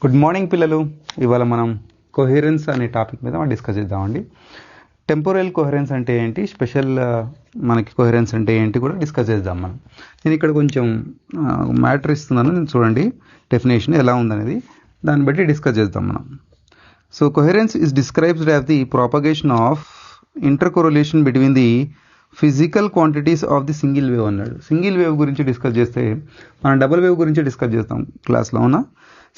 Good morning పిల్లలు. ఇవాళ మనం కోహెరెన్స్ అనే టాపిక్ మీద మనం డిస్కస్ చేద్దామండి. టెంపోరల్ కోహెరెన్స్ అంటే ఏంటి, స్పెషల్ మనకి కోహెరెన్స్ అంటే ఏంటి కూడా డిస్కస్ చేద్దాం మనం. నేను ఇక్కడ కొంచెం మ్యాటర్ ఇస్తున్నాను, నేను చూడండి డెఫినేషన్ ఎలా ఉందనేది, దాన్ని బట్టి డిస్కస్ చేద్దాం మనం. So coherence is described as the propagation of inter correlation between the physical quantities of the single wave అన్నాడు. సింగిల్ వేవ్ గురించి డిస్కస్ చేస్తే మనం డబుల్ వేవ్ గురించి డిస్కస్ చేస్తాం క్లాస్లో. అవునా?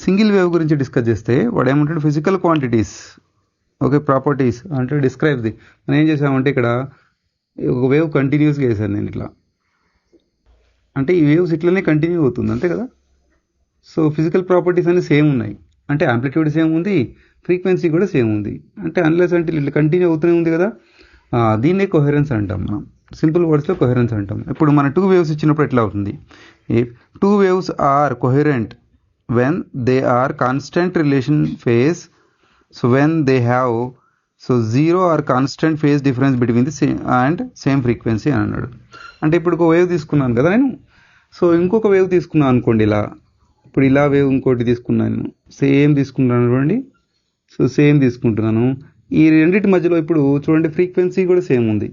సింగిల్ వేవ్ గురించి డిస్కస్ చేస్తే వాడు ఏమంటాడు, ఫిజికల్ క్వాంటిటీస్, ఓకే, ప్రాపర్టీస్ అంటే డిస్క్రైబ్ ది. మనం ఏం చేసామంటే ఇక్కడ ఒక వేవ్ కంటిన్యూస్గా వేసాను నేను ఇట్లా, అంటే ఈ వేవ్స్ ఇట్లనే కంటిన్యూ అవుతుంది అంతే కదా. సో ఫిజికల్ ప్రాపర్టీస్ అన్ని సేమ్ ఉన్నాయి, అంటే యాంప్లిట్యూడ్ సేమ్ ఉంది, ఫ్రీక్వెన్సీ కూడా సేమ్ ఉంది, అంటే అన్లెస్ అంటే ఇట్లా కంటిన్యూ అవుతూనే ఉంది కదా. దీన్నే కోహెరెన్స్ అంటాం మనం, సింపుల్ వర్డ్స్లో కోహెరెన్స్ అంటాం. ఇప్పుడు మన టూ వేవ్స్ ఇచ్చినప్పుడు ఎట్లా అవుతుంది, two waves are coherent when they are constant relation phase, so when they have zero or constant phase difference between the same and same frequency అని అన్నాడు. అంటే ఇప్పుడు ఒక వేవ్ తీసుకున్నాను కదా నేను, సో ఇంకొక వేవ్ తీసుకున్నాను అనుకోండి ఇలా, ఇప్పుడు ఇలా వేవ్ ఇంకోటి తీసుకున్నాను, సేమ్ తీసుకుంటున్నాను చూడండి. సో సేమ్ తీసుకుంటున్నాను, ఈ రెండింటి మధ్యలో ఇప్పుడు చూడండి ఫ్రీక్వెన్సీ కూడా సేమ్ ఉంది.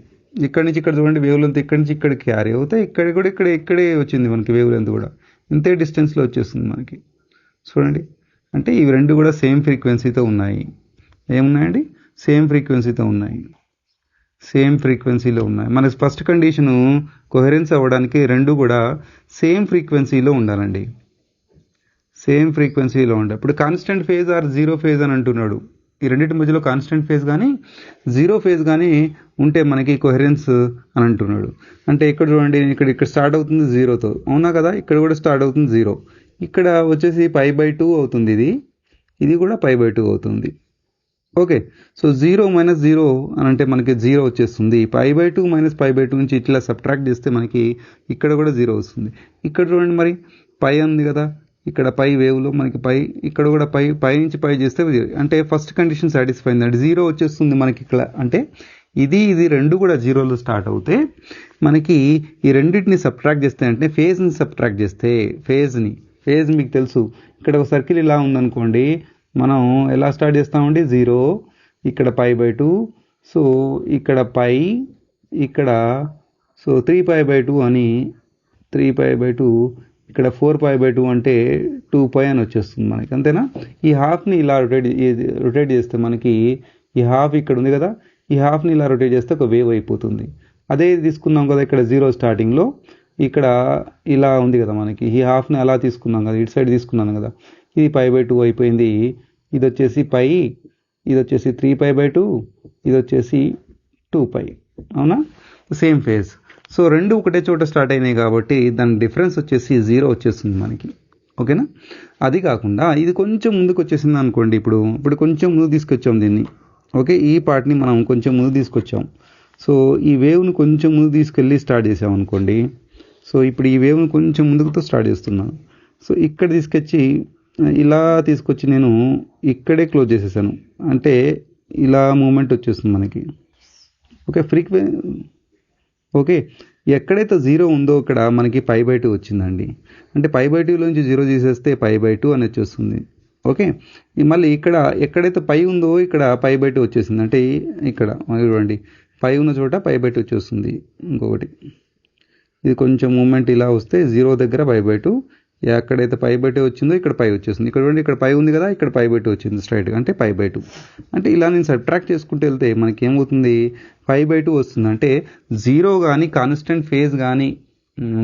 ఇక్కడ నుంచి ఇక్కడ చూడండి వేవ్ లెంత్ ఇక్కడి నుంచి ఇక్కడికి క్యారీ అవుతాయి, ఇక్కడ కూడా ఇక్కడే వచ్చింది మనకి వేవ్ లెంత్ కూడా ఇంతే డిస్టెన్స్లో వచ్చేస్తుంది మనకి. చూడండి, అంటే ఇవి రెండు కూడా సేమ్ ఫ్రీక్వెన్సీతో ఉన్నాయి. ఏమున్నాయండి? సేమ్ ఫ్రీక్వెన్సీతో ఉన్నాయి, సేమ్ ఫ్రీక్వెన్సీలో ఉన్నాయి. మన ఫస్ట్ కండిషను కోహెరెన్స్ అవ్వడానికి రెండు కూడా సేమ్ ఫ్రీక్వెన్సీలో ఉండాలండి, సేమ్ ఫ్రీక్వెన్సీలో ఉండాలి. ఇప్పుడు constant phase or zero phase అని అంటున్నాడు. ఈ రెండింటి మధ్యలో కాన్స్టెంట్ ఫేజ్ కానీ జీరో ఫేజ్ కానీ ఉంటే మనకి కోహెరెన్స్ అని అంటున్నాడు. అంటే ఇక్కడ చూడండి, ఇక్కడ స్టార్ట్ అవుతుంది జీరోతో, అవునా కదా, ఇక్కడ కూడా స్టార్ట్ అవుతుంది జీరో, ఇక్కడ వచ్చేసి π/2 అవుతుంది, ఇది కూడా π/2 అవుతుంది. ఓకే, సో 0 - 0 అని అంటే మనకి 0 వచ్చేస్తుంది. π/2 - π/2 నుంచి ఇట్లా సబ్ట్రాక్ట్ చేస్తే మనకి ఇక్కడ కూడా 0 వస్తుంది. ఇక్కడ చూడండి మరి పై ఉంది కదా, ఇక్కడ పై వేవ్లో మనకి పై, ఇక్కడ కూడా పై నుంచి పై చేస్తే అంటే ఫస్ట్ కండిషన్ సాటిస్ఫై అయింది అంటే 0 వచ్చేస్తుంది మనకి ఇక్కడ. అంటే ఇది రెండు కూడా జీరోలో స్టార్ట్ అవుతే మనకి ఈ రెండింటిని సబ్ట్రాక్ట్ చేస్తే, అంటే ఫేజ్ని సబ్ట్రాక్ట్ చేస్తే, ఫేజ్ మీకు తెలుసు, ఇక్కడ ఒక సర్కిల్ ఇలా ఉందనుకోండి, మనం ఎలా స్టార్ట్ చేస్తామండి, 0, ఇక్కడ π/2, సో ఇక్కడ పై, ఇక్కడ సో 3π/2 అని, 3π/2, ఇక్కడ 4π/2 అంటే 2π అని వచ్చేస్తుంది మనకి, అంతేనా. ఈ హాఫ్ని ఇలా రొటేట్ చేస్తే మనకి ఈ హాఫ్ ఇక్కడ ఉంది కదా, ఈ హాఫ్ని ఇలా రొటేట్ చేస్తే ఒక వేవ్ అయిపోతుంది. అదే తీసుకున్నాం కదా ఇక్కడ 0 స్టార్టింగ్లో, ఇక్కడ ఇలా ఉంది కదా మనకి, ఈ హాఫ్ని అలా తీసుకున్నాం కదా, ఇటు సైడ్ తీసుకున్నాను కదా, ఇది π/2 అయిపోయింది. ఇది వచ్చేసి పై, ఇది వచ్చేసి 3π/2, ఇది వచ్చేసి 2π, అవునా, సేమ్ ఫేజ్. సో రెండు ఒకటే చోట స్టార్ట్ అయినాయి కాబట్టి దాని డిఫరెన్స్ వచ్చేసి 0 వచ్చేస్తుంది మనకి, ఓకేనా. అది కాకుండా ఇది కొంచెం ముందుకు వచ్చేసింది అనుకోండి, ఇప్పుడు కొంచెం ముందు తీసుకొచ్చాం దీన్ని, ఓకే, ఈ పార్ట్ని మనం కొంచెం ముందు తీసుకొచ్చాం. సో ఈ వేవ్ను కొంచెం ముందు తీసుకెళ్ళి స్టార్ట్ చేసాం అనుకోండి. సో ఇప్పుడు ఈ వేవ్ను కొంచెం ముందుకుతో స్టార్ట్ చేస్తున్నాను. సో ఇక్కడ తీసుకొచ్చి ఇలా తీసుకొచ్చి నేను ఇక్కడే క్లోజ్ చేసేసాను, అంటే ఇలా మూమెంట్ వచ్చేస్తుంది మనకి, ఓకే. ఓకే, ఎక్కడైతే 0 ఉందో ఇక్కడ మనకి π/2 వచ్చిందండి, అంటే π/2లోంచి 0 తీసేస్తే π/2 అని వచ్చేస్తుంది, ఓకే. మళ్ళీ ఇక్కడ ఎక్కడైతే పై ఉందో ఇక్కడ π/2 వచ్చేసింది, అంటే ఇక్కడ చూడండి పై ఉన్న చోట π/2 వచ్చేస్తుంది. ఇంకొకటి ఇది కొంచెం మూమెంట్ ఇలా వస్తే 0 దగ్గర π/2, ఎక్కడైతే π/2 వచ్చిందో ఇక్కడ పై వచ్చేస్తుంది. ఇక్కడ చూడండి, ఇక్కడ పై ఉంది కదా, ఇక్కడ π/2 వచ్చింది స్ట్రైట్గా, అంటే π/2. అంటే ఇలా నేను సబ్ట్రాక్ట్ చేసుకుంటూ వెళ్తే మనకి ఏమవుతుంది, π/2 వస్తుంది. అంటే 0 కానీ కాన్స్టెంట్ ఫేజ్ కానీ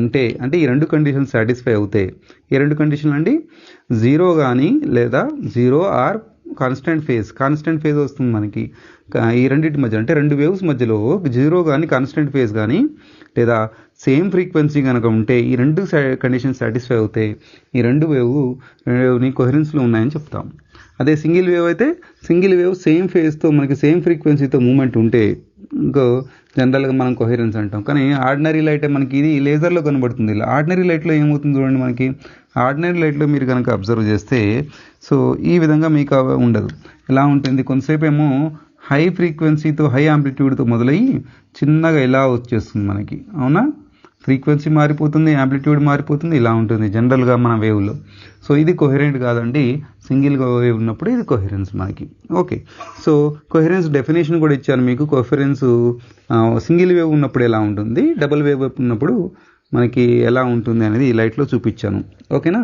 ఉంటే, అంటే ఈ రెండు కండిషన్స్ సాటిస్ఫై అవుతాయి. ఈ రెండు కండిషన్లు అండి, 0 కానీ లేదా 0 ఆర్ కాన్స్టెంట్ ఫేజ్ వస్తుంది మనకి ఈ రెండింటి మధ్య, అంటే రెండు వేవ్స్ మధ్యలో 0 కానీ కాన్స్టెంట్ ఫేజ్ కానీ లేదా సేమ్ ఫ్రీక్వెన్సీ కనుక ఉంటే ఈ రెండు కండిషన్స్ సాటిస్ఫై అవుతాయి, ఈ రెండు వేవ్ని కోహెరెన్స్లో ఉన్నాయని చెప్తాం. అదే సింగిల్ వేవ్ అయితే, సింగిల్ వేవ్ సేమ్ ఫేజ్తో మనకి సేమ్ ఫ్రీక్వెన్సీతో మూమెంట్ ఉంటే ఇంకో జనరల్గా మనం కోహెరెన్స్ అంటాం. కానీ ఆర్డినరీ లైట్ మనకి ఇది లేజర్లో కనబడుతుంది. ఇలా ఆర్డినరీ లైట్లో ఏమవుతుంది చూడండి, మనకి ఆర్డినరీ లైట్లో మీరు కనుక అబ్జర్వ్ చేస్తే సో ఈ విధంగా మీకు ఉండదు. ఎలా ఉంటుంది, కొంతసేపు ఏమో హై ఫ్రీక్వెన్సీతో హై యాంప్లిట్యూడ్తో మొదలయ్యి చిన్నగా ఇలా వచ్చేస్తుంది మనకి, అవునా. ఫ్రీక్వెన్సీ మారిపోతుంది, యాంప్లిట్యూడ్ మారిపోతుంది, ఇలా ఉంటుంది జనరల్గా మన వేవ్లో. సో ఇది కొహెరెంట్ కాదండి, సింగిల్గా వేవ్ ఉన్నప్పుడు ఇది కొహెరెన్స్ మనకి. ఓకే, సో కొహెరెన్స్ డెఫినేషన్ కూడా ఇచ్చాను మీకు. కొహెరెన్స్ సింగిల్ వేవ్ ఉన్నప్పుడు ఎలా ఉంటుంది, డబుల్ వేవ్ ఉన్నప్పుడు మనకి ఎలా ఉంటుంది అనేది ఈ లైట్లో చూపించాను. ఓకేనా.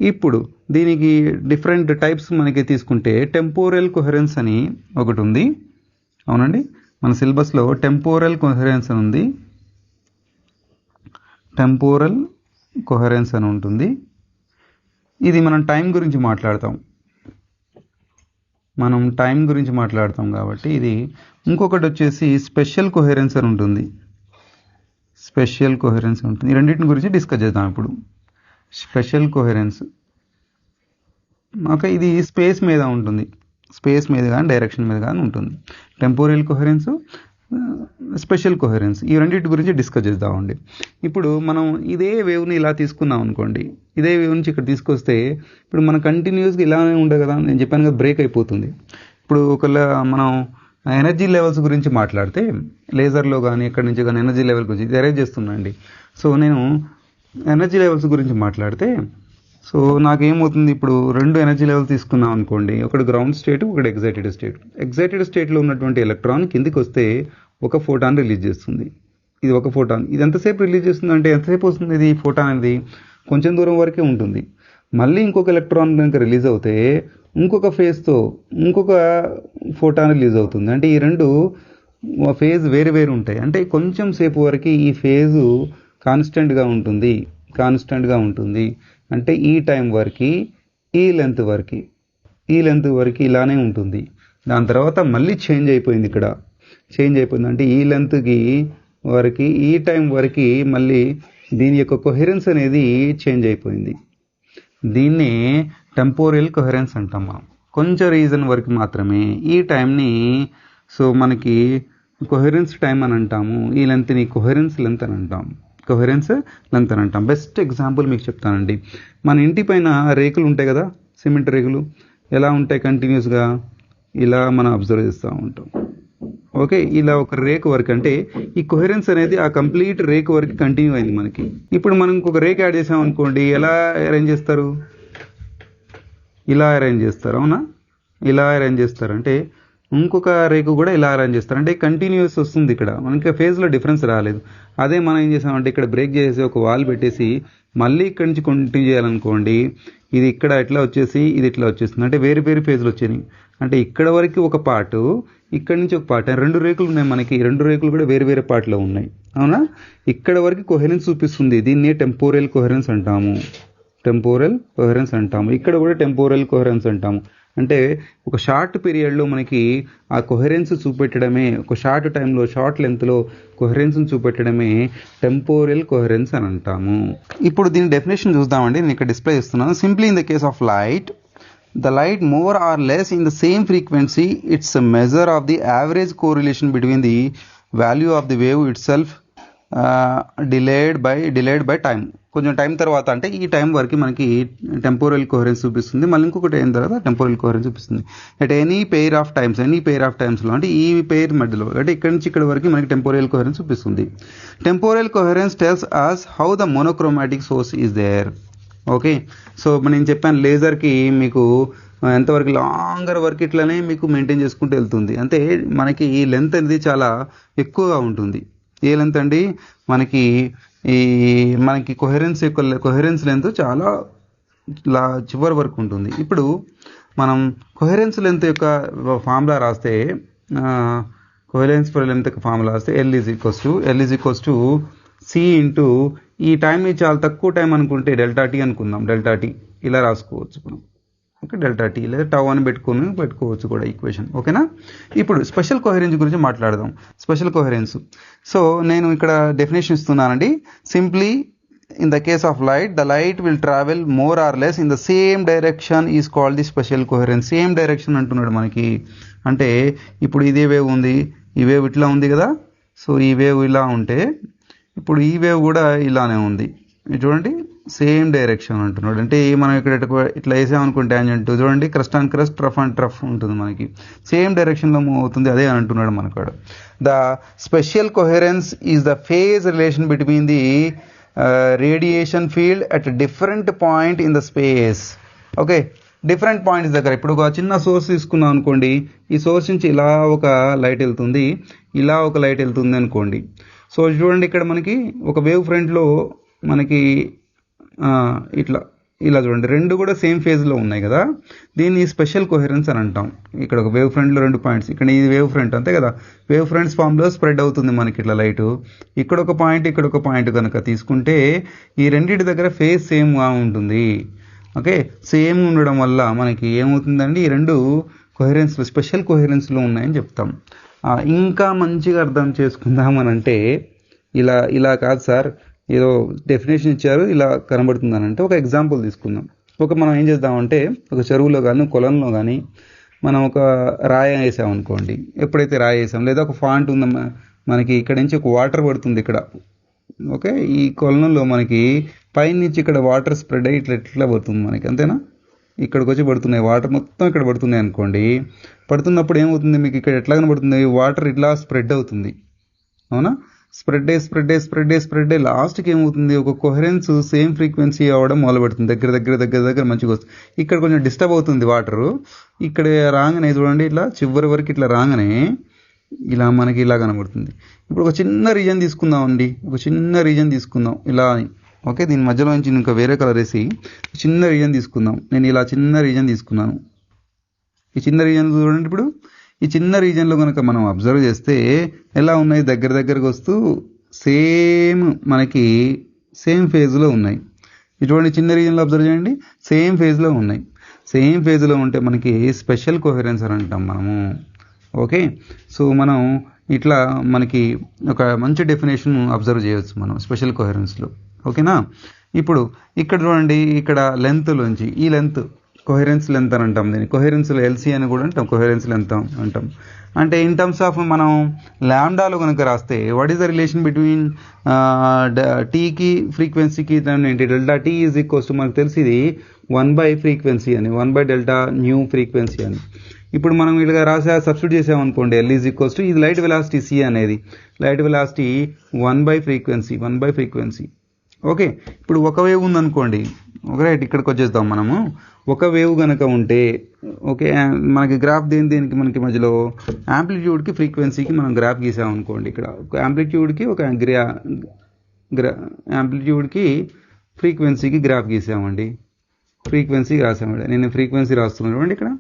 ఇప్పుడు దీనికి డిఫరెంట్ టైప్స్ మనకి తీసుకుంటే టెంపోరల్ కొహెరెన్స్ అని ఒకటి ఉంది. అవునండి, మన సిలబస్లో టెంపోరల్ కొహెరెన్స్ అని ఉంది. టెంపోరల్ కొహెరెన్స్ అని ఉంటుంది. ఇది మనం టైం గురించి మాట్లాడతాం కాబట్టి ఇది. ఇంకొకటి వచ్చేసి స్పెషల్ కొహెరెన్స్ అని ఉంటుంది. స్పెషల్ కొహెరెన్స్ ఉంటుంది. ఈ రెండింటిని గురించి డిస్కస్ చేద్దాం ఇప్పుడు. స్పెషల్ కొహెరెన్స్, ఓకే, ఇది స్పేస్ మీద ఉంటుంది. స్పేస్ మీద కానీ డైరెక్షన్ మీద కానీ ఉంటుంది. టెంపోరల్ కొహెరెన్స్, స్పెషల్ కొహెరెన్స్, ఈ రెండింటి గురించి డిస్కస్ చేద్దామండి. ఇప్పుడు మనం ఇదే వేవ్ని ఇలా తీసుకున్నాం అనుకోండి. ఇదే వేవ్ నుంచి ఇక్కడ తీసుకొస్తే ఇప్పుడు మనం కంటిన్యూస్గా ఇలానే ఉండదు కదా, నేను చెప్పాను కదా, బ్రేక్ అయిపోతుంది. ఇప్పుడు ఒకవేళ మనం ఎనర్జీ లెవెల్స్ గురించి మాట్లాడితే లేజర్లో కానీ ఎక్కడి నుంచి కానీ ఎనర్జీ లెవెల్ గురించి ఇది అరేంజ్ చేస్తున్నానండి. సో నేను ఎనర్జీ లెవెల్స్ గురించి మాట్లాడితే సో నాకేమవుతుంది, ఇప్పుడు రెండు ఎనర్జీ లెవెల్ తీసుకున్నాం అనుకోండి. ఒకటి గ్రౌండ్ స్టేట్, ఒకటి ఎగ్జైటెడ్ స్టేట్. ఎగ్జైటెడ్ స్టేట్లో ఉన్నటువంటి ఎలక్ట్రాన్ కిందికి వస్తే ఒక ఫోటాన్ రిలీజ్ చేస్తుంది. ఇది ఒక ఫోటాన్. ఇది ఎంతసేపు రిలీజ్ చేస్తుంది అంటే ఎంతసేపు వస్తుంది ఇది ఫోటాన్ అనేది, కొంచెం దూరం వరకే ఉంటుంది. మళ్ళీ ఇంకొక ఎలక్ట్రాన్ కనుక రిలీజ్ అవుతే ఇంకొక ఫేజ్తో ఇంకొక ఫోటాన్ రిలీజ్ అవుతుంది. అంటే ఈ రెండు ఫేజ్ వేరు వేరు ఉంటాయి. అంటే కొంచెం సేపు వరకు ఈ ఫేజు కాన్స్టెంట్గా ఉంటుంది. అంటే ఈ టైం వరకు, ఈ లెంత్ వరకు ఇలానే ఉంటుంది. దాని తర్వాత మళ్ళీ చేంజ్ అయిపోయింది. ఇక్కడ చేంజ్ అయిపోయింది అంటే ఈ లెంత్కి వరకు, ఈ టైం వరకు మళ్ళీ దీని యొక్క కొహెరెన్స్ అనేది చేంజ్ అయిపోయింది. దీన్నే టెంపోరల్ కొహెరెన్స్ అంటాం మనం. కొంచెం రీజన్ వరకు మాత్రమే ఈ టైంని సో మనకి కొహెరెన్స్ టైం అని అంటాము. ఈ లెంత్ని కొహెరెన్స్ లెంత్ అని అంటాం. బెస్ట్ ఎగ్జాంపుల్ మీకు చెప్తానండి. మన ఇంటి పైన రేకులు ఉంటాయి కదా, సిమెంట్ రేకులు ఎలా ఉంటాయి, కంటిన్యూస్గా ఇలా మనం అబ్జర్వ్ చేస్తూ ఉంటాం. ఓకే, ఇలా ఒక రేక్ వరకు, అంటే ఈ కొహెరెన్స్ అనేది ఆ కంప్లీట్ రేక్ వరకు కంటిన్యూ అయింది మనకి. ఇప్పుడు మనం ఇంకొక రేక్ యాడ్ చేసాం అనుకోండి, ఎలా అరేంజ్ చేస్తారు, ఇలా అరేంజ్ చేస్తారు. అవునా, ఇలా అరేంజ్ చేస్తారు. అంటే ఇంకొక రేకు కూడా ఇలా అరేంజ్ చేస్తారు. అంటే కంటిన్యూస్ వస్తుంది. ఇక్కడ మనకి ఫేజ్లో డిఫరెన్స్ రాలేదు. అదే మనం ఏం చేసామంటే ఇక్కడ బ్రేక్ చేసి ఒక వాల్ పెట్టేసి మళ్ళీ ఇక్కడి నుంచి కంటిన్యూ చేయాలనుకోండి, ఇది ఇక్కడ ఇట్లా వచ్చేసి ఇది ఇట్లా వచ్చేస్తుంది. అంటే వేరు వేరు ఫేజ్లు వచ్చాయి. అంటే ఇక్కడ వరకు ఒక పార్టు, ఇక్కడ నుంచి ఒక పార్ట్, రెండు రేకులు ఉన్నాయి మనకి. రెండు రేకులు కూడా వేరు వేరే పార్ట్లో ఉన్నాయి. అవునా, ఇక్కడ వరకు కొహెరెన్స్ చూపిస్తుంది. దీన్ని టెంపోరల్ కొహెరెన్స్ అంటాము. ఇక్కడ కూడా టెంపోరల్ కొహెరెన్స్ అంటాము. అంటే ఒక షార్ట్ పీరియడ్లో మనకి ఆ కొహెరెన్స్ చూపెట్టడమే, ఒక షార్ట్ టైంలో షార్ట్ లెంత్లో కొహెరెన్స్ని చూపెట్టడమే టెంపోరల్ కొహెరెన్స్ అని అంటాము. ఇప్పుడు దీని డెఫినేషన్ చూద్దామండి. నేను ఇక్కడ డిస్ప్లే చేస్తున్నాను. Simply in the case of light, the light more or less in the same frequency, it's a measure of the average correlation between the value of the wave itself delayed by time. కొంచెం time తర్వాత, అంటే ఈ time వరకు మనకి temporal coherence చూపిస్తుంది, మళ్ళీ ఇంకొక time తర్వాత టెంపోరల్ కోహరెన్స్ చూపిస్తుంది. అట్ ఎనీ పెయిర్ ఆఫ్ టైమ్స్లో, అంటే ఈ పెయిర్ మధ్యలో, అంటే ఇక్కడ నుంచి ఇక్కడ వరకు మనకి టెంపోరల్ కోహరెన్స్ చూపిస్తుంది. Temporal coherence tells us how the monochromatic source is there. Okay, so నేను చెప్పాను లేజర్కి మీకు ఎంతవరకు లాంగర్ వరకు ఇట్లానే మీకు మెయింటైన్ చేసుకుంటూ వెళ్తుంది. అంటే మనకి ఈ లెంత్ అనేది చాలా ఎక్కువగా ఉంటుంది. ఏ లెంత్ అండి, మనకి కొహెరెన్స్ లెంత్ చాలా చివరి వరకు ఉంటుంది. ఇప్పుడు మనం కొహెరెన్స్ లెంత్ యొక్క ఫార్ములా రాస్తే, కొహెరెన్స్ ఫర్ లెంత్ యొక్క ఫార్ములా రాస్తే L ఈజ్ C ఇంటూ ఈ టైంని చాలా తక్కువ టైం అనుకుంటే ΔT అనుకుందాం. ΔT ఇలా రాసుకోవచ్చు మనం. ఓకే, ΔT లేదా టౌ అని పెట్టుకోవచ్చు కూడా ఈక్వేషన్. ఓకేనా. ఇప్పుడు స్పెషల్ కోహెరెన్స్ గురించి మాట్లాడదాం. స్పెషల్ కోహెరెన్స్, సో నేను ఇక్కడ డెఫినేషన్ ఇస్తున్నానండి. Simply in the case of light, the light will travel more or less in the same direction is called the spatial coherence. Same direction అంటున్నాడు మనకి. అంటే ఇప్పుడు ఇదే వేవ్ ఉంది, ఈ వేవ్ ఇట్లా ఉంది కదా. సో ఈ వేవ్ ఇలా ఉంటే ఇప్పుడు ఈ వేవ్ కూడా ఇలానే ఉంది. చూడండి, సేమ్ డైరెక్షన్ అంటున్నాడు. అంటే మనం ఇక్కడ ఇట్లా వేసామనుకుంటే ట్యాంజెంట్ చూడండి, crest and crest, trough and trough ఉంటుంది మనకి. సేమ్ డైరెక్షన్లో మూవ్ అవుతుంది. అదే అని అంటున్నాడు మనకాడ. The spatial coherence is the phase relation between the radiation field at different point in the space. Okay, different points దగ్గర. ఇప్పుడు ఒక చిన్న సోర్స్ తీసుకున్నాం అనుకోండి, ఈ సోర్స్ నుంచి ఇలా ఒక లైట్ వెళ్తుంది, ఇలా ఒక లైట్ వెళ్తుంది అనుకోండి. సో చూడండి, ఇక్కడ మనకి ఒక వేవ్ ఫ్రంట్లో మనకి ఇట్లా ఇలా చూడండి, రెండు కూడా సేమ్ ఫేజ్లో ఉన్నాయి కదా, దీన్ని స్పెషల్ కోహెరెన్స్ అని అంటాం. ఇక్కడ ఒక వేవ్ ఫ్రంట్లో రెండు పాయింట్స్, ఇక్కడ ఇది వేవ్ ఫ్రంట్ అంతే కదా, వేవ్ ఫ్రంట్స్ ఫామ్లో స్ప్రెడ్ అవుతుంది మనకి ఇట్లా లైటు. ఇక్కడ ఒక పాయింట్, ఇక్కడ ఒక పాయింట్ కనుక తీసుకుంటే ఈ రెండింటి దగ్గర ఫేజ్ సేమ్గా ఉంటుంది. ఓకే, సేమ్ ఉండడం వల్ల మనకి ఏమవుతుందండి, ఈ రెండు కోహెరెన్స్ స్పెషల్ కోహెరెన్స్లో ఉన్నాయని చెప్తాం. ఇంకా మంచిగా అర్థం చేసుకుందామనంటే ఇలా కాదు సార్, ఏదో డెఫినేషన్ ఇచ్చారు ఇలా కనబడుతుందని అంటే ఒక ఎగ్జాంపుల్ తీసుకుందాం. మనం ఏం చేద్దామంటే ఒక చెరువులో కానీ కొలంలో కానీ మనం ఒక రాయి వేసామనుకోండి, ఎప్పుడైతే రాయి వేసాం లేదా ఒక ఫాంట్ ఉందమ్మా మనకి, ఇక్కడ నుంచి ఒక వాటర్ పడుతుంది ఇక్కడ. ఓకే, ఈ కొలంలో మనకి పైనుంచి ఇక్కడ వాటర్ స్ప్రెడ్ అయ్యి ఇట్లా పడుతుంది మనకి, అంతేనా? ఇక్కడికి వచ్చి పడుతున్నాయి వాటర్, మొత్తం ఇక్కడ పడుతున్నాయి అనుకోండి. పడుతున్నప్పుడు ఏమవుతుంది మీకు, ఇక్కడ ఎట్లా కనబడుతుంది, వాటర్ ఇట్లా స్ప్రెడ్ అవుతుంది, అవునా? స్ప్రెడ్ అయ్యి లాస్ట్కి ఏమవుతుంది, ఒక కోహెరెన్స్ సేమ్ ఫ్రీక్వెన్సీ అవ్వడం మొదలు పెడుతుంది, దగ్గర మంచిగా వస్తుంది. ఇక్కడ కొంచెం డిస్టర్బ్ అవుతుంది వాటరు, ఇక్కడ రాగానే చూడండి ఇట్లా చివరి వరకు ఇట్లా రాగానే ఇలా మనకి ఇలా కనబడుతుంది. ఇప్పుడు ఒక చిన్న రీజన్ తీసుకుందాం, ఇలా. ఓకే, దీని మధ్యలో నుంచి ఇంకా వేరే కలర్ వేసి చిన్న రీజన్ తీసుకుందాం. నేను ఇలా చిన్న రీజన్ తీసుకున్నాను. ఈ చిన్న రీజన్ చూడండి, ఇప్పుడు ఈ చిన్న రీజన్లో కనుక మనం అబ్జర్వ్ చేస్తే ఎలా ఉన్నాయి, దగ్గరకు వస్తూ మనకి సేమ్ ఫేజ్లో ఉన్నాయి. ఇటువంటి చిన్న రీజన్లో అబ్జర్వ్ చేయండి, సేమ్ ఫేజ్లో ఉన్నాయి. సేమ్ ఫేజ్లో ఉంటే మనకి స్పెషల్ కోహెరెన్స్ అని అంటాం మనము. ఓకే, సో మనం ఇట్లా మనకి ఒక మంచి డెఫినేషన్ అబ్జర్వ్ చేయవచ్చు మనం స్పెషల్ కోహెరెన్స్లో. ఓకేనా? ఇప్పుడు ఇక్కడ చూడండి, ఇక్కడ లెంత్లోంచి ఈ లెంత్ కోహెరెన్స్ లెంత్ అని అంటాం. దీన్ని కోహెరెన్స్లో ఎల్సీ అని కూడా అంటాం, కోహెరెన్స్ లెంత్ అంటాం. అంటే ఇన్ టర్మ్స్ ఆఫ్ మనం ల్యాండాలో కనుక రాస్తే what is the relation between టీకి ఫ్రీక్వెన్సీకి ఏంటి, delta T is equals to మనకు తెలిసి ఇది 1/, ఫ్రీక్వెన్సీ అని 1/Δ న్యూ ఫ్రీక్వెన్సీ అని. ఇప్పుడు మనం ఇలా సబ్స్టిట్యూట్ చేసామనుకోండి, ఎల్ ఈజ్ ఈక్వల్స్ టు ఇది లైట్ వెలాసిటీ సి అనేది, లైట్ వెలాసిటీ 1/, ఫ్రీక్వెన్సీ. ఓకే, ఇప్పుడు ఒక వేవ్ ఉందనుకోండి, రైట్, ఇక్కడికి వచ్చేద్దాం మనము. ఒక వేవ్ కనుక ఉంటే, ఓకే, మనకి గ్రాఫ్ దేనికి మనకి మధ్యలో యాంప్లిట్యూడ్కి ఫ్రీక్వెన్సీకి మనం గ్రాఫ్ గీసామనుకోండి. ఇక్కడ యాంప్లిట్యూడ్కి ఒక యాంప్లిట్యూడ్కి ఫ్రీక్వెన్సీకి గ్రాఫ్ గీసామండి, ఫ్రీక్వెన్సీ రాసామండి. నేను ఫ్రీక్వెన్సీ రాస్తున్నాను చూడండి, ఇక్కడ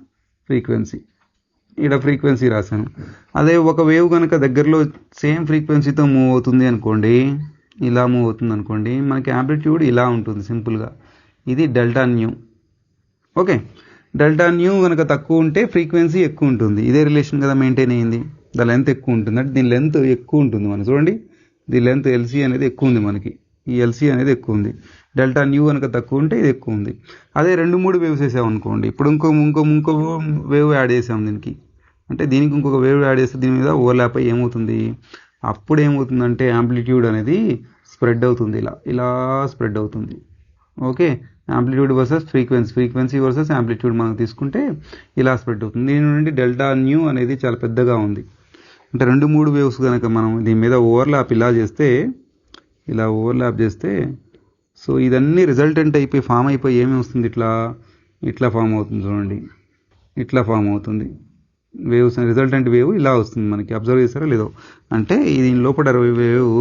ఫ్రీక్వెన్సీ రాశాను. అదే ఒక వేవ్ కనుక దగ్గరలో సేమ్ ఫ్రీక్వెన్సీతో మూవ్ అవుతుంది అనుకోండి, ఇలా మూవ్ అవుతుంది అనుకోండి, మనకి యాంప్లిట్యూడ్ ఇలా ఉంటుంది సింపుల్గా, ఇది delta new. Okay, delta new కనుక తక్కువ ఉంటే ఫ్రీక్వెన్సీ ఎక్కువ ఉంటుంది. ఇదే రిలేషన్ కదా మెయింటైన్ అయ్యింది. ద లెంత్ ఎక్కువ ఉంటుంది అంటే దీని లెంత్ ఎక్కువ ఉంటుంది మనకి. చూడండి, దీని లెంత్ ఎల్సీ అనేది ఎక్కువ ఉంది మనకి, ఈ ఎల్సీ అనేది ఎక్కువ ఉంది. డెల్టా న్యూ కనుక తక్కువ ఉంటే ఇది ఎక్కువ ఉంది. అదే 2-3 వేవ్స్ వేసామనుకోండి, ఇప్పుడు ఇంకో వేవ్ యాడ్ చేసాం దీనికి, అంటే దీనికి ఇంకొక వేవ్ యాడ్ చేస్తే దీని మీద ఓవర్లాప్ అయ్యి ఏమవుతుంది, అప్పుడు ఏమవుతుందంటే యాంప్లిట్యూడ్ అనేది స్ప్రెడ్ అవుతుంది, ఇలా స్ప్రెడ్ అవుతుంది. Okay, amplitude versus frequency versus amplitude మనం తీసుకుంటే ఇలా స్ప్రెడ్ అవుతుంది. దీని నుండి డెల్టా న్యూ అనేది చాలా పెద్దగా ఉంది. అంటే 2-3 వేవ్స్ కనుక మనం దీని మీద ఓవర్లాప్ చేస్తే సో ఇదన్నీ రిజల్టెంట్ అయిపోయి ఫామ్ అయిపోయి ఏమి వస్తుంది, ఇట్లా ఫామ్ అవుతుంది. చూడండి, ఇట్లా ఫామ్ అవుతుంది వేవ్స్. రిజల్టెంట్ వేవ్ ఇలా వస్తుంది మనకి, అబ్జర్వ్ చేస్తారో లేదో. అంటే దీని లోపల వేవ్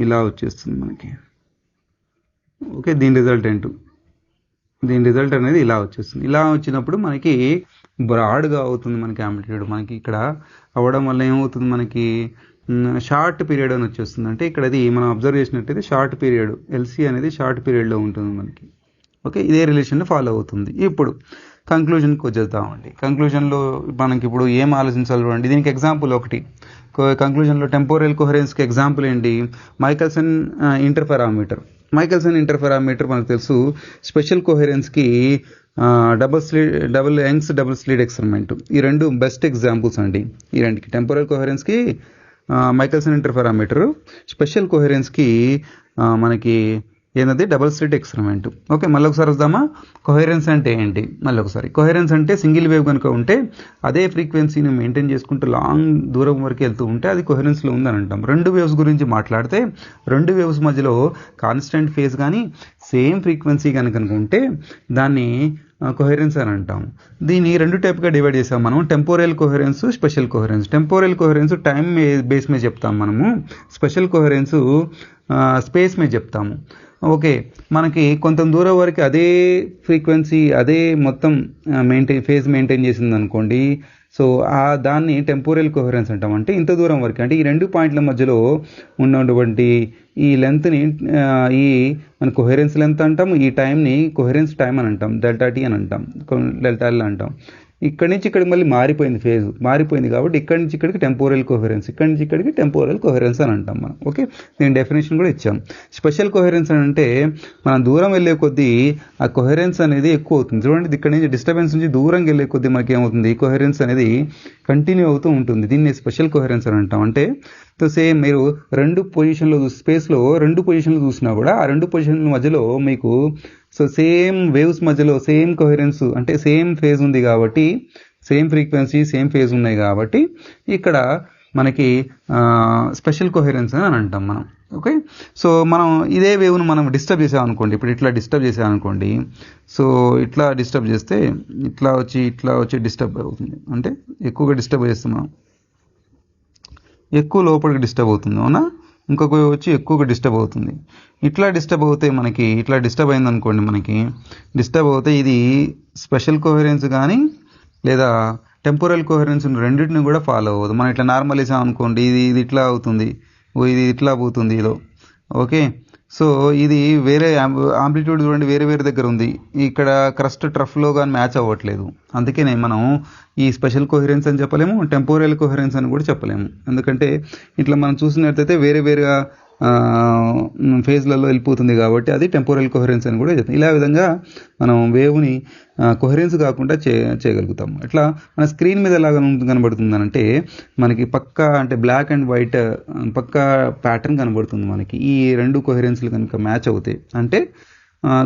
ఇలా వచ్చేస్తుంది మనకి. ఓకే, దీని రిజల్ట్ అనేది ఇలా వచ్చేస్తుంది. ఇలా వచ్చినప్పుడు మనకి బ్రాడ్గా అవుతుంది మనకి యాంప్లిట్యూడ్. మనకి ఇక్కడ అవ్వడం వల్ల ఏమవుతుంది, మనకి షార్ట్ పీరియడ్ అని వచ్చేస్తుంది. అంటే ఇక్కడ అది మనం అబ్జర్వ్ చేసినట్టయితే షార్ట్ పీరియడ్, ఎల్సీ అనేది షార్ట్ పీరియడ్లో ఉంటుంది మనకి. ఓకే, ఇదే రిలేషన్ ఫాలో అవుతుంది. ఇప్పుడు కంక్లూజన్కి వచ్చేద్దామండి. కంక్లూజన్లో మనకి ఇప్పుడు ఏం ఆలోచించాలి చూడండి. దీనికి ఎగ్జాంపుల్ ఒకటి, కంక్లూజన్లో టెంపోరల్ కోహెరెన్స్కి ఎగ్జాంపుల్ ఏంటి, మైకెల్సన్ ఇంటర్ఫెరామీటర్. మనకు తెలుసు. స్పెషల్ కోహెరెన్స్కి డబుల్ స్లిట్ ఎక్స్పెరిమెంట్, ఈ రెండు బెస్ట్ ఎగ్జాంపుల్స్ అండి. ఈ రెండుకి, టెంపోరల్ కోహెరెన్స్కి మైకెల్సన్ ఇంటర్ఫెరామీటర్, స్పెషల్ కోహెరెన్స్కి మనకి ఏంటది డబుల్ స్లిట్ ఎక్స్పెరిమెంట్. ఓకే, మళ్ళీ ఒకసారి వద్దామా. కొహెరెన్స్ అంటే ఏంటి మళ్ళీ ఒకసారి. కొహెరెన్స్ అంటే సింగిల్ వేవ్ కనుక ఉంటే అదే ఫ్రీక్వెన్సీని మెయింటైన్ చేసుకుంటూ లాంగ్ దూరం వరకు వెళ్తూ ఉంటే అది కొహెరెన్స్లో ఉందని అంటాం. రెండు వేవ్స్ గురించి మాట్లాడితే రెండు వేవ్స్ మధ్యలో కాన్స్టెంట్ ఫేజ్ కానీ సేమ్ ఫ్రీక్వెన్సీ కనుక ఉంటే దాన్ని కొహెరెన్స్ అని అంటాం. దీన్ని రెండు టైప్గా డివైడ్ చేసాం మనం, temporal coherence, spatial coherence. Temporal coherence time base మీద చెప్తాం మనము, స్పెషల్ కొహెరెన్స్ స్పేస్ మీద చెప్తాము. ఓకే, మనకి కొంత దూరం వరకు అదే ఫ్రీక్వెన్సీ అదే మొత్తం ఫేజ్ మెయింటైన్ చేసింది అనుకోండి, సో దాన్ని టెంపోరల్ కొహెరెన్స్ అంటాం. అంటే ఇంత దూరం వరకు, అంటే ఈ రెండు పాయింట్ల మధ్యలో ఉన్నటువంటి ఈ లెంత్ని ఈ మన కొహెరెన్స్ లెంత్ అంటాం, ఈ టైంని కొహెరెన్స్ టైం అని అంటాం, డెల్టా టీ అని అంటాం, డెల్టా ఎల్ అంటాం. ఇక్కడి నుంచి ఇక్కడికి మళ్ళీ మారిపోయింది, ఫేజ్ మారిపోయింది కాబట్టి ఇక్కడి నుంచి ఇక్కడికి టెంపోరల్ కొహెరెన్స్, ఇక్కడి నుంచి ఇక్కడికి టెంపోరల్ కొహెరెన్స్ అని అంటాం మనం. ఓకే, నేను డెఫినేషన్ కూడా ఇచ్చాం. స్పెషల్ కొహెరెన్స్ అని అంటే మనం దూరం వెళ్ళే కొద్దీ ఆ కొహెరెన్స్ అనేది ఎక్కువ అవుతుంది. చూడండి, ఇక్కడి నుంచి డిస్టర్బెన్స్ నుంచి దూరంగా వెళ్ళే కొద్దీ మనకి ఏమవుతుంది, కొహెరెన్స్ అనేది కంటిన్యూ అవుతూ ఉంటుంది. దీన్ని స్పెషల్ కొహెరెన్స్ అని అంటాం. అంటే సేమ్ మీరు రెండు పొజిషన్లో స్పేస్లో రెండు పొజిషన్లు చూసినా కూడా ఆ రెండు పొజిషన్ల మధ్యలో మీకు సో సేమ్ వేవ్స్ మధ్యలో సేమ్ కొహెరెన్స్ అంటే సేమ్ ఫేజ్ ఉంది కాబట్టి, సేమ్ ఫ్రీక్వెన్సీ సేమ్ ఫేజ్ ఉన్నాయి కాబట్టి ఇక్కడ మనకి స్పెషల్ కొహెరెన్స్ అని అంటాం మనం. ఓకే, సో మనం ఇదే వేవ్ను మనం డిస్టర్బ్ చేసామనుకోండి, ఇప్పుడు ఇట్లా డిస్టర్బ్ చేసామనుకోండి, సో ఇట్లా డిస్టర్బ్ చేస్తే ఇట్లా వచ్చి డిస్టర్బ్ అవుతుంది, అంటే ఎక్కువగా డిస్టర్బ్ చేస్తున్నాం, ఎక్కువ లోపలికి డిస్టర్బ్ అవుతుంది, అవునా. ఇంకొక వచ్చి ఎక్కువగా డిస్టర్బ్ అవుతుంది. ఇట్లా డిస్టర్బ్ అవుతే మనకి ఇట్లా డిస్టర్బ్ అయిందనుకోండి, మనకి డిస్టర్బ్ అవుతే ఇది స్పెషల్ కొహెరెన్స్ కానీ లేదా టెంపోరల్ కొహెరెన్స్ రెండింటిని కూడా ఫాలో అవ్వదు. మనం ఇట్లా నార్మల్ వేసాం అనుకోండి, ఇది ఇట్లా అవుతుంది, ఇది ఇట్లా పోతుంది ఇదో. ఓకే, సో ఇది వేరే ఆంప్లిట్యూడ్ చూడండి, వేరే వేరే దగ్గర ఉంది, ఇక్కడ క్రస్ట్ ట్రఫ్లో కానీ మ్యాచ్ అవ్వట్లేదు. అందుకనే మనం ఈ స్పెషల్ కొహెరెన్స్ అని చెప్పలేము, టెంపోరల్ కొహెరెన్స్ అని కూడా చెప్పలేము. ఎందుకంటే ఇట్లా మనం చూసినట్లయితే వేరే వేరేగా ఫేజ్లలో వెళ్ళిపోతుంది కాబట్టి అది టెంపోరల్ కొహెరెన్స్ అని కూడా చెప్తాం. ఇలా విధంగా మనం వేవ్ని కొహెరెన్స్ కాకుండా చేయగలుగుతాం. ఇట్లా మన స్క్రీన్ మీద ఎలాగ కనబడుతుంది అంటే మనకి పక్కా అంటే బ్లాక్ అండ్ వైట్ పక్కా ప్యాటర్న్ కనబడుతుంది మనకి. ఈ రెండు కొహెరెన్స్లు కనుక మ్యాచ్ అవుతాయి అంటే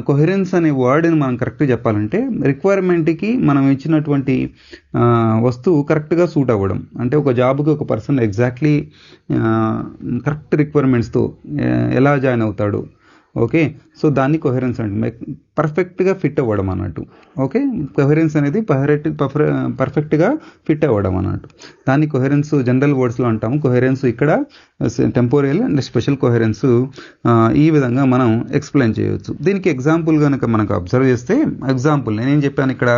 కొహెరెన్స్ అనే వర్డ్ని మనం కరెక్ట్గా చెప్పాలంటే రిక్వైర్మెంట్కి మనం ఇచ్చినటువంటి వస్తువు కరెక్ట్గా సూట్ అవ్వడం. అంటే ఒక జాబ్కి ఒక పర్సన్ ఎగ్జాక్ట్లీ కరెక్ట్ రిక్వైర్మెంట్స్తో ఎలా జాయిన్ అవుతాడు. ఓకే, సో దాన్ని కొహెరెన్స్ అంటే పర్ఫెక్ట్గా ఫిట్ అవ్వడం అన్నట్టు. ఓకే, కొహెరెన్స్ అనేది పర్ఫెక్ట్గా ఫిట్ అవ్వడం అన్నట్టు. దాన్ని కొహెరెన్స్ జనరల్ వర్డ్స్లో అంటాము. కొహెరెన్స్ ఇక్కడ టెంపోరల్ అండ్ స్పెషల్ కొహెరెన్స్ ఈ విధంగా మనం ఎక్స్ప్లెయిన్ చేయవచ్చు. దీనికి ఎగ్జాంపుల్ కనుక మనకు అబ్జర్వ్ చేస్తే, ఎగ్జాంపుల్ నేనేం చెప్పాను ఇక్కడ,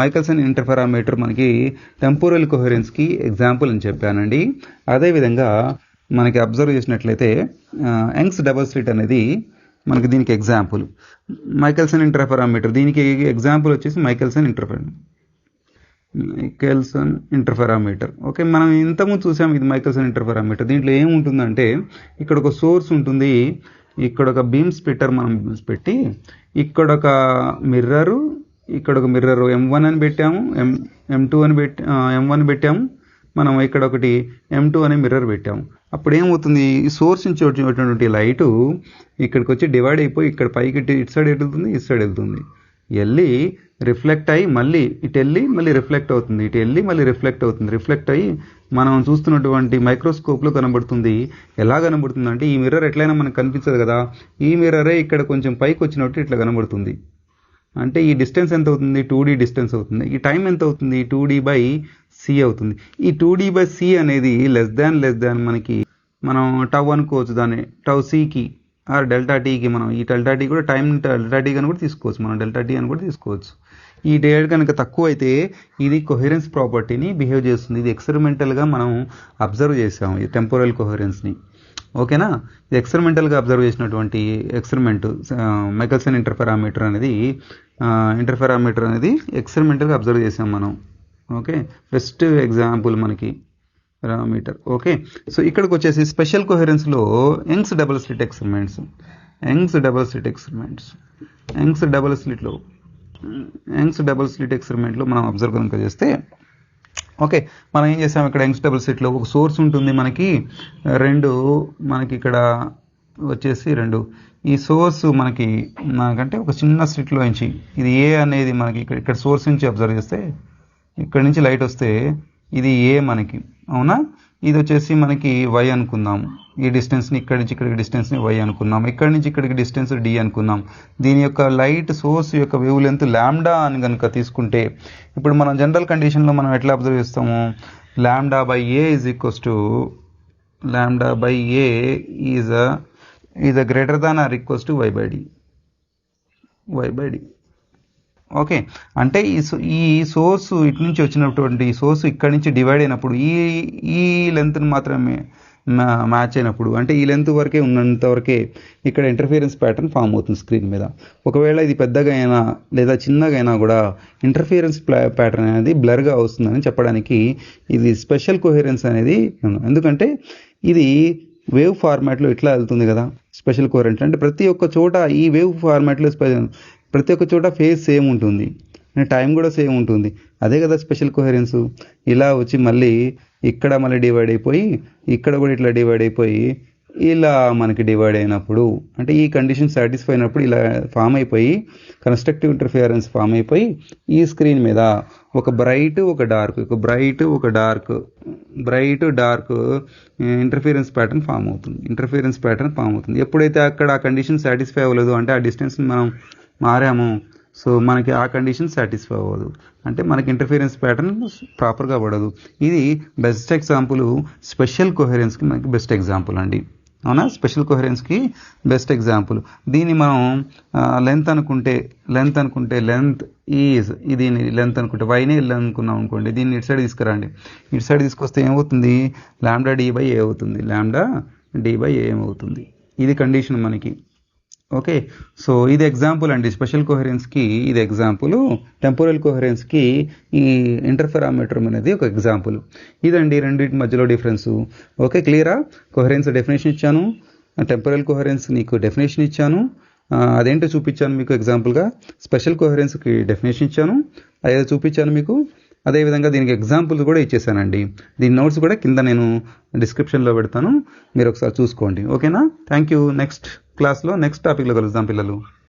మైకెల్సన్ ఇంటర్ఫెరామీటర్ మనకి టెంపోరల్ కొహెరెన్స్కి ఎగ్జాంపుల్ అని చెప్పానండి. అదేవిధంగా మనకి అబ్జర్వ్ చేసినట్లయితే యంగ్స్ డబుల్ స్లిట్ అనేది మనకి దీనికి ఎగ్జాంపుల్. మైకెల్సన్ ఇంటర్ఫెరామీటర్ దీనికి ఎగ్జాంపుల్ వచ్చేసి మైకెల్సన్ ఇంటర్ఫెరామీటర్. ఓకే, మనం ఇంతకుముందు చూసాం ఇది మైకెల్సన్ ఇంటర్ఫెరామీటర్. దీంట్లో ఏముంటుందంటే ఇక్కడ ఒక సోర్స్ ఉంటుంది, ఇక్కడ ఒక బీమ్ స్ప్లిట్టర్ మనం పెట్టి, ఇక్కడ ఒక మిర్రరు, ఇక్కడ ఒక మిర్రర్ M1 అని పెట్టాము, M2 అని M1 పెట్టాము, మనం ఇక్కడ ఒకటి M2 అనే మిర్రర్ పెట్టాము. అప్పుడు ఏమవుతుంది, ఈ సోర్స్ నుంచి వచ్చినటువంటి లైటు ఇక్కడికి వచ్చి డివైడ్ అయిపోయి ఇక్కడ పైకి ఇటు సైడ్ వెళ్తుంది, ఇటు సైడ్ వెళ్తుంది, వెళ్ళి రిఫ్లెక్ట్ అయ్యి మళ్ళీ ఇటు వెళ్ళి మళ్ళీ రిఫ్లెక్ట్ అవుతుంది, ఇటు వెళ్ళి మళ్ళీ రిఫ్లెక్ట్ అవుతుంది. రిఫ్లెక్ట్ అయ్యి మనం చూస్తున్నటువంటి మైక్రోస్కోప్లో కనబడుతుంది. ఎలా కనబడుతుంది అంటే ఈ మిర్రర్ ఎట్లయినా మనకు కనిపించదు కదా, ఈ మిర్రరే ఇక్కడ కొంచెం పైకి వచ్చినట్టు ఇట్లా కనబడుతుంది. అంటే ఈ డిస్టెన్స్ ఎంత అవుతుంది, 2D డిస్టెన్స్ అవుతుంది. ఈ టైం ఎంత అవుతుంది, 2D/c అవుతుంది. ఈ 2D/c అనేది లెస్ దాన్ మనకి మనం టవ్ అనుకోవచ్చు, దాన్ని టవ్ సికి ఆర్ డెల్టా టీకి. మనం ఈ డెల్టా టీ కూడా టైం డెల్టా టీ అని కూడా తీసుకోవచ్చు, మనం డెల్టా టీ అని కూడా తీసుకోవచ్చు. ఈ డేట్ కనుక తక్కువ అయితే ఇది కొహెరెన్స్ ప్రాపర్టీని బిహేవ్ చేస్తుంది. ఇది ఎక్స్పెరిమెంటల్గా మనం అబ్జర్వ్ చేసాము ఈ టెంపోరల్ కొహెరెన్స్ని. ఓకేనా, ఇది ఎక్స్పెరిమెంటల్గా అబ్జర్వ్ చేసినటువంటి ఎక్స్పెరిమెంట్ మైకెల్సన్ ఇంటర్ఫెరామీటర్ అనేది ఎక్స్పెరిమెంటల్గా అబ్జర్వ్ చేసాం మనం. ఓకే, బెస్ట్ ఎగ్జాంపుల్ మనకి పారామీటర్. ఓకే, సో ఇక్కడికి వచ్చేసి స్పెషల్ కొహెరెన్స్లో యంగ్స్ డబుల్ స్లిట్ ఎక్స్పెరిమెంట్లో మనం అబ్జర్వ్ కనుక చేస్తే, ఓకే, మనం ఏం చేసాం ఇక్కడ యంగ్స్ డబుల్ స్లిట్లో ఒక సోర్స్ ఉంటుంది మనకి, మనకి ఇక్కడ వచ్చేసి 2. ఈ సోర్స్ మనకి నాకంటే ఒక చిన్న స్లిట్లో నుంచి ఇది ఏ అనేది మనకి ఇక్కడ సోర్స్ నుంచి అబ్జర్వ్ చేస్తే ఇక్కడ నుంచి లైట్ వస్తే ఇది ఏ మనకి, అవునా? ఇది వచ్చేసి మనకి y అనుకుందాం. ఈ డిస్టెన్స్ని ఇక్కడి నుంచి ఇక్కడికి డిస్టెన్స్ని y అనుకున్నాం. ఇక్కడి నుంచి ఇక్కడికి డిస్టెన్స్ d అనుకున్నాం. దీని యొక్క లైట్ సోర్స్ యొక్క వేవ్ లెంత్ లాంబ్డా అని కనుక తీసుకుంటే, ఇప్పుడు మనం జనరల్ కండిషన్లో మనం ఎట్లా అబ్జర్వ్ చేస్తాము? Lambda by a is equals to lambda by a is a greater than or equals to y by d. Okay, అంటే ఈ సోర్స్ ఇటు నుంచి వచ్చినటువంటి సోర్స్ ఇక్కడి నుంచి డివైడ్ అయినప్పుడు ఈ లెంత్ని మాత్రమే మ్యాచ్ అయినప్పుడు, అంటే ఈ లెంత్ వరకే ఉన్నంత వరకే ఇక్కడ ఇంటర్ఫియరెన్స్ ప్యాటర్న్ ఫామ్ అవుతుంది స్క్రీన్ మీద. ఒకవేళ ఇది పెద్దగా అయినా లేదా చిన్నగా అయినా కూడా ఇంటర్ఫియరెన్స్ ప్యాటర్న్ అనేది బ్లర్గా వస్తుందని చెప్పడానికి ఇది స్పెషల్ కోహెరెన్స్ అనేది. ఎందుకంటే ఇది వేవ్ ఫార్మాట్లో ఇట్లా వెళ్తుంది కదా. స్పెషల్ కోహెరెన్స్ అంటే ప్రతి ఒక్క చోట ఈ వేవ్ ఫార్మాట్లో ప్రతి ఒక్క చోట ఫేజ్ సేమ్ ఉంటుంది, టైం కూడా సేమ్ ఉంటుంది. అదే కదా స్పెషల్ కోహెరెన్స్. ఇలా వచ్చి మళ్ళీ ఇక్కడ మళ్ళీ డివైడ్ అయిపోయి ఇక్కడ కూడా ఇట్లా డివైడ్ అయిపోయి ఇలా మనకి డివైడ్ అయినప్పుడు, అంటే ఈ కండిషన్ సాటిస్ఫై అయినప్పుడు ఇలా ఫామ్ అయిపోయి కన్స్ట్రక్టివ్ ఇంటర్ఫియరెన్స్ ఫామ్ అయిపోయి ఈ స్క్రీన్ మీద ఒక బ్రైట్ ఒక డార్క్ ఇంటర్ఫియరెన్స్ ప్యాటర్న్ ఫామ్ అవుతుంది. ఎప్పుడైతే అక్కడ ఆ కండిషన్ సాటిస్ఫై అవ్వలేదు, అంటే ఆ డిస్టెన్స్ని మనం మారాము, సో మనకి ఆ కండిషన్ సాటిస్ఫై అవ్వదు, అంటే మనకి ఇంటర్ఫియరెన్స్ ప్యాటర్న్ ప్రాపర్గా పడదు. ఇది బెస్ట్ ఎగ్జాంపుల్ స్పెషల్ కోహెరెన్స్కి మనకి బెస్ట్ ఎగ్జాంపుల్ అండి, అవునా? స్పెషల్ కోహెరెన్స్కి బెస్ట్ ఎగ్జాంపుల్. దీన్ని మనం లెంత్ అనుకుంటే లెంత్ ఈజ్ ఇది లెంత్ అనుకుంటే వైనే అనుకున్నాం అనుకోండి. దీన్ని ఇటు సైడ్ తీసుకురండి. ఇటు సైడ్ తీసుకొస్తే ఏమవుతుంది? లాంబ్డా డి బై ఏ అవుతుంది. ఏమవుతుంది? ఇది కండిషన్ మనకి. ఓకే, సో ఇది ఎగ్జాంపుల్ అండి స్పెషల్ కోహెరెన్స్కి. ఇది ఎగ్జాంపుల్. టెంపోరల్ కోహెరెన్స్కి ఈ ఇంటర్ఫెరామీటర్ అనేది ఒక ఎగ్జాంపుల్. ఇదండి రెండింటి మధ్యలో డిఫరెన్స్. ఓకే, క్లియరా? కోహెరెన్స్ డెఫినేషన్ ఇచ్చాను, టెంపోరల్ కోహెరెన్స్ నీకు డెఫినేషన్ ఇచ్చాను, అదేంటో చూపించాను మీకు ఎగ్జాంపుల్గా. స్పెషల్ కోహెరెన్స్కి డెఫినేషన్ ఇచ్చాను, అదేదో చూపించాను మీకు. అదేవిధంగా దీనికి ఎగ్జాంపుల్స్ కూడా ఇచ్చేసానండి. దీని నోట్స్ కూడా కింద నేను డిస్క్రిప్షన్లో పెడతాను, మీరు ఒకసారి చూసుకోండి. ఓకేనా? Thank you. నెక్స్ట్ క్లాస్లో నెక్స్ట్ టాపిక్లో కలుద్దాం పిల్లలు.